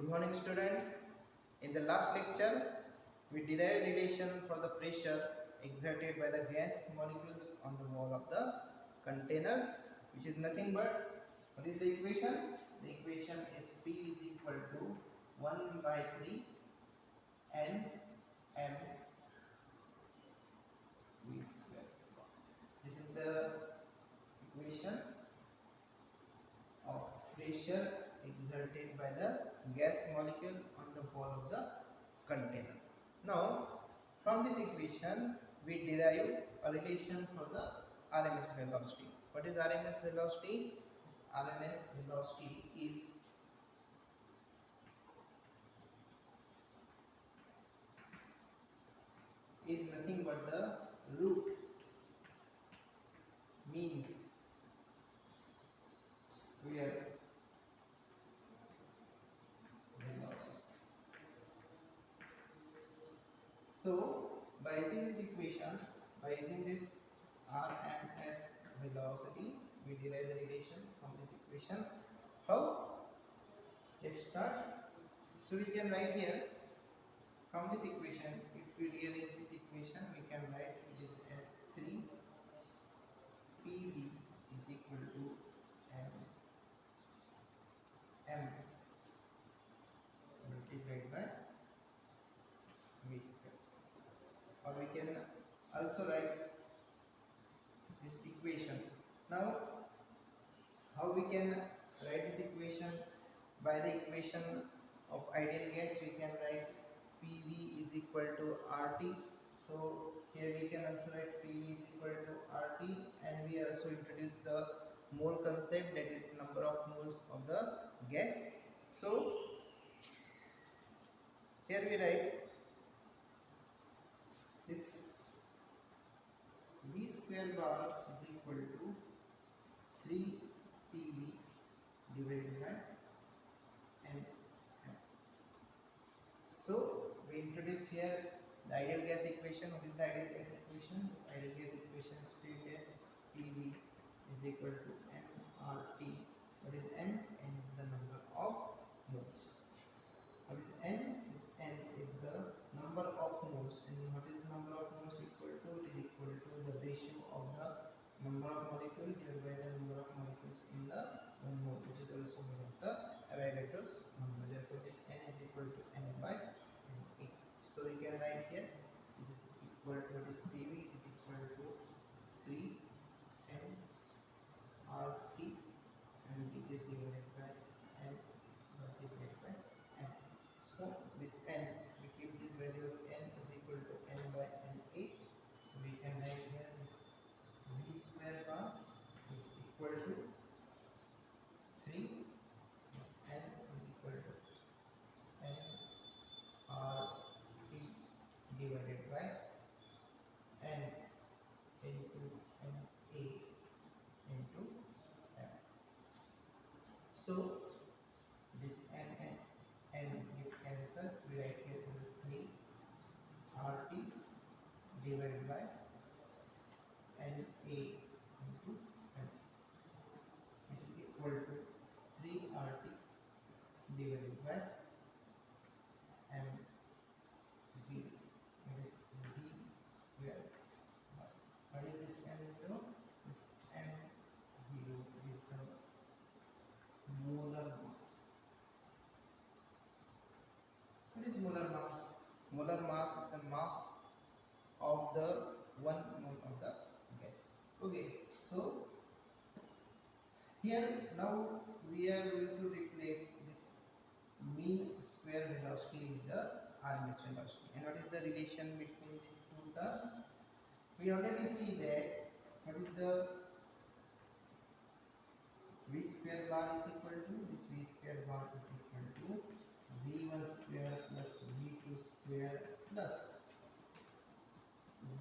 Good morning students. In the last lecture, we derived relation for the pressure exerted by the gas molecules on the wall of the container, which is nothing but, what is the equation? The equation is P is equal to 1 by 3 N M V square. This is the equation of pressure exerted by the gas molecule on the wall of the container. Now, from this equation, we derive a relation for the RMS velocity. What is RMS velocity? This RMS velocity is nothing but the root mean square velocity. So, by using this equation, by using this RMS velocity, we derive the relation from this equation. How? Let's start. So we can write here from this equation. If we rearrange this equation, we can write it is as 3 PV is equal to M multiplied by V square. Or we can also write this equation. Now, how we can write this equation? By the equation of ideal gas, we can write PV is equal to RT. So here we can also write PV is equal to RT, and we also introduce the mole concept, that is number of moles of the gas. So here we write this V square bar is equal to 3 PV divided by N. So we introduce here the ideal gas equation. What is the ideal gas equation? The ideal gas equation stated is PV is equal to nRT. So what is N? N is the number of moles. What is N? N is the number of moles. And what is the number of moles equal to? It is equal to the ratio of the number of molecules divided by the number of molecules in the one mole, which is also known as the Avogadro's number. Therefore, this N is equal to N by Na. So we can write here this is equal to this PV is equal to 3 N RT, and it is divided by N multiplied by N. So this N, we keep this value of N is equal to N by Na. So we can write here this V square bar is equal to 3 N is equal to N RT divided by N into Na into M. So this N get cancelled. We write here 3 RT divided by Na into M, which is equal to 3 RT divided by M 0. It is V square. What is this M 0? This M 0 is the molar mass. What is molar mass? Molar mass is the mass of the 1 mole of the gas. Okay, so here now we are going to replace this mean square velocity with the RMS velocity. And what is the relation between these two terms? We already see that what is the V square bar is equal to, this V square bar is equal to V1 square plus V2 square plus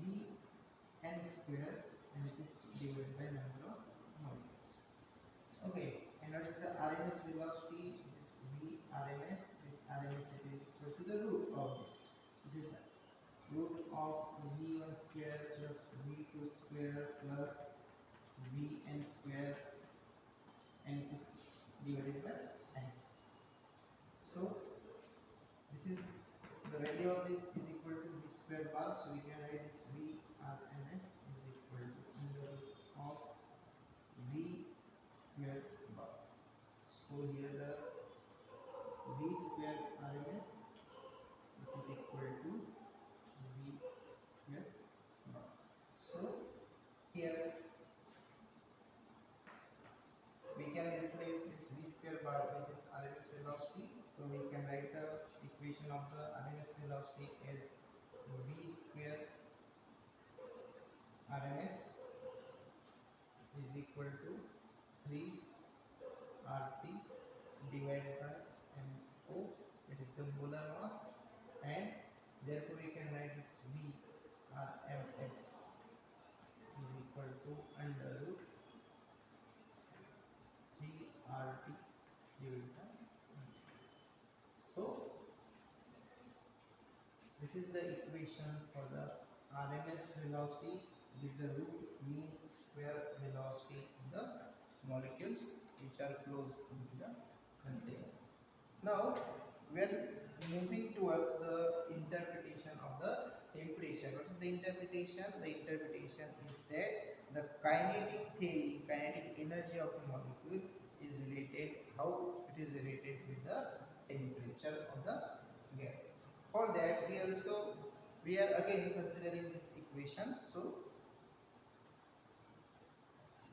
Vn square, and it is divided by number of molecules. Okay, and what is the RMS velocity? This VRMS, this RMS it is equal to the root of this. This is the root of V1 square plus V2 square plus Vn square, and it is divided by N. So of this is equal to v square bar, so we can write this V RMS is equal to under root of V square bar. So here the V square RMS, which is equal to V square bar. So here we can replace this V square bar with this RMS velocity. So we can write the equation of the RMS velocity as V square RMS is equal to 3 RT divided by MO, it is the molar mass, and therefore we can write this V RMS is equal to under root 3 RT divided by MO. So this is the equation for the RMS velocity. This is the root mean square velocity of the molecules which are close to the container. Now we are moving towards the interpretation of the temperature. What is the interpretation? The interpretation is that the kinetic theory, kinetic energy of the molecule is related, how it is related with the temperature of the gas. For that we are again considering this equation. So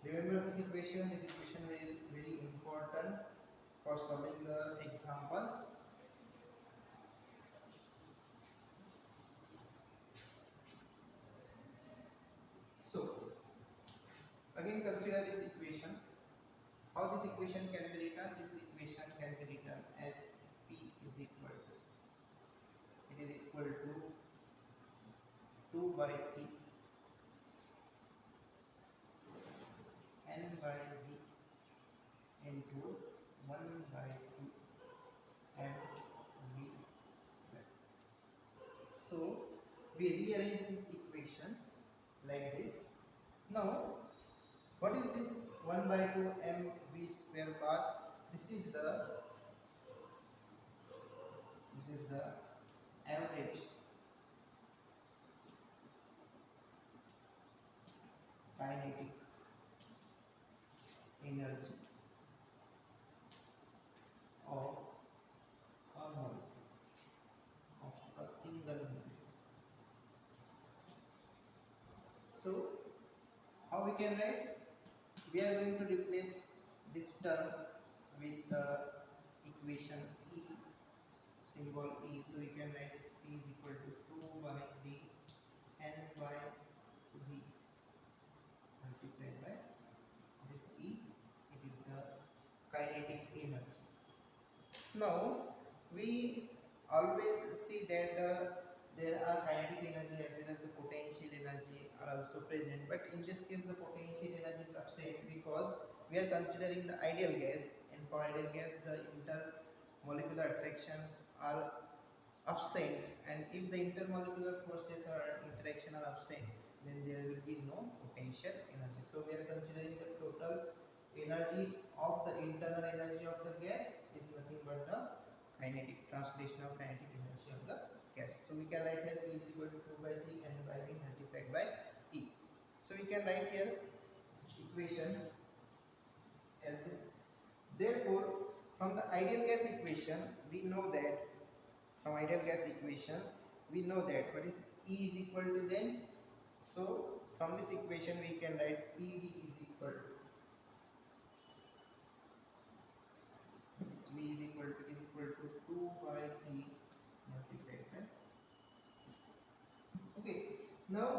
remember this equation. This equation is very important for solving the examples. So again consider this equation. How this equation can be written? This equation can be written as P is equal to, it is equal to 2 by 3 N by V into 1 by 2 M V square. So we rearrange this equation like this. Now what is this 1 by 2 M V square bar? This is the average kinetic energy of a molecule, of a single molecule. So how we can write? We are going to replace this term with the equation E, symbol E. So we can write this P is equal to 2 by 3 N by V multiplied by this E. It is the kinetic energy. Now we always see that there are kinetic energy as well as the potential energy are also present, but in this case the potential energy is absent because we are considering the ideal gas, and for ideal gas the intermolecular attractions are absent, and if the intermolecular forces or interaction are absent, then there will be no potential energy. So we are considering the total energy of the internal energy of the gas is nothing but the kinetic, translational kinetic energy of the gas. So we can write here P is equal to 2 by 3 N by V multiplied by E. So we can write here this equation as this. Therefore, from the ideal gas equation, we know that what is E is equal to then. So from this equation we can write PV is equal to, this V is equal to 2 by 3 multiplied by E. Okay. Now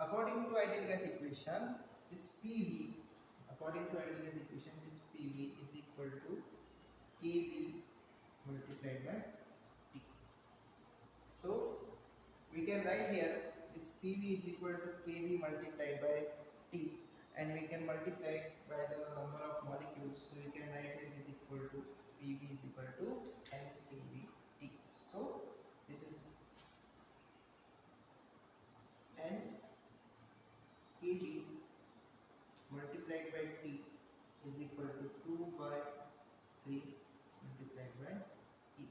according to ideal gas equation, this PV, this PV is equal to KV multiplied by T. So we can write here this PV is equal to KV multiplied by T, and we can multiply by the number of molecules. So we can write it is equal to PV is equal to N KV T. So this is N KV multiplied by T is equal to 2 by 3 multiplied by E.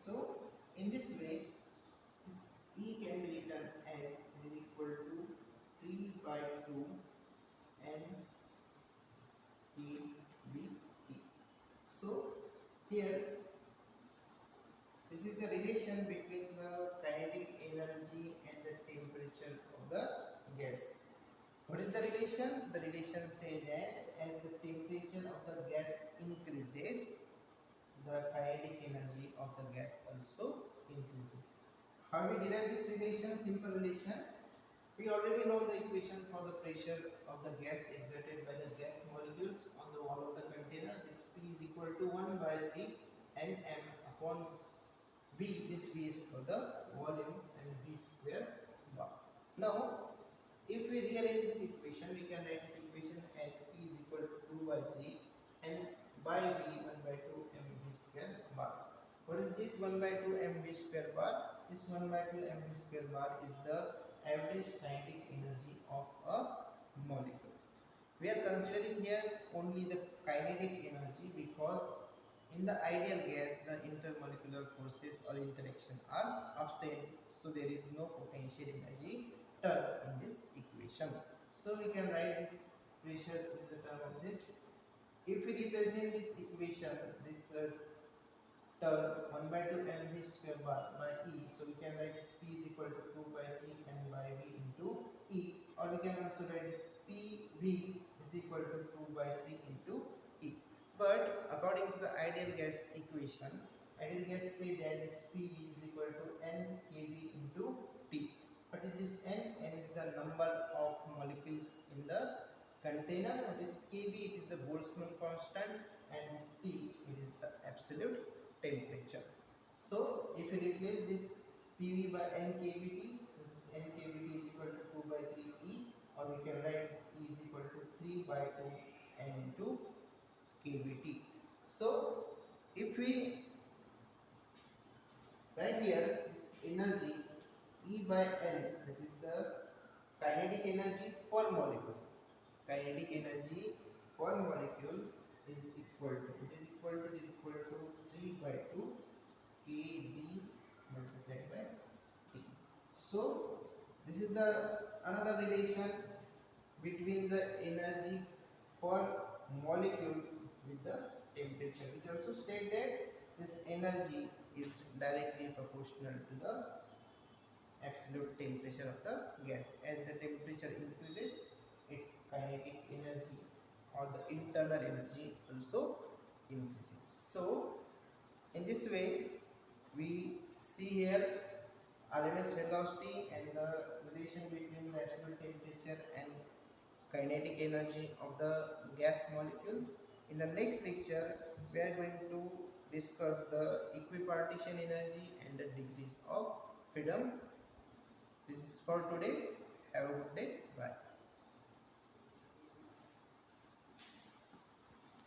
So in this way by 2 N KBT. So here this is the relation between the kinetic energy and the temperature of the gas. What is the relation? The relation says that as the temperature of the gas increases, the kinetic energy of the gas also increases. How we derive this relation? Simple relation. We already know the equation for the pressure of the gas exerted by the gas molecules on the wall of the container. This P is equal to 1 by 3 Nm upon V. This V is for the volume and V square bar. Now, if we rearrange this equation, we can write this equation as P is equal to 2 by 3 and by V 1 by 2 mv square bar. What is this 1 by 2 mv square bar? This 1 by 2 mv square bar is the average kinetic energy of a molecule. We are considering here only the kinetic energy because in the ideal gas the intermolecular forces or interaction are absent, so there is no potential energy term in this equation. So we can write this pressure in the term of this. If we represent this equation, this term 1 by 2 mv square bar by E, so we can write this P is equal to 2 by 3 n by V into E, or we can also write this PV is equal to 2 by 3 into E. But according to the ideal gas equation, ideal gas say that this PV is equal to n kV into T. What is this n? N is the number of molecules in the container. This kV, it is the Boltzmann constant, and this T, it is the absolute temperature. So if we replace this PV by n kVT, this n kVT is equal to 2 by 3 E, or we can write this E is equal to 3 by 2 n into kVT. So if we write here this energy E by N, that is the kinetic energy per molecule. Kinetic energy per molecule is equal to 3 by 2 kV multiplied by T. So this is the another relation between the energy per molecule with the temperature, which also state that this energy is directly proportional to the absolute temperature of the gas. As the temperature increases, its kinetic energy or the internal energy also increases. So in this way we see here RMS velocity and the relation between the absolute temperature and kinetic energy of the gas molecules. In the next lecture we are going to discuss the equipartition energy and the degrees of freedom. This is for today. Have a good day. Bye.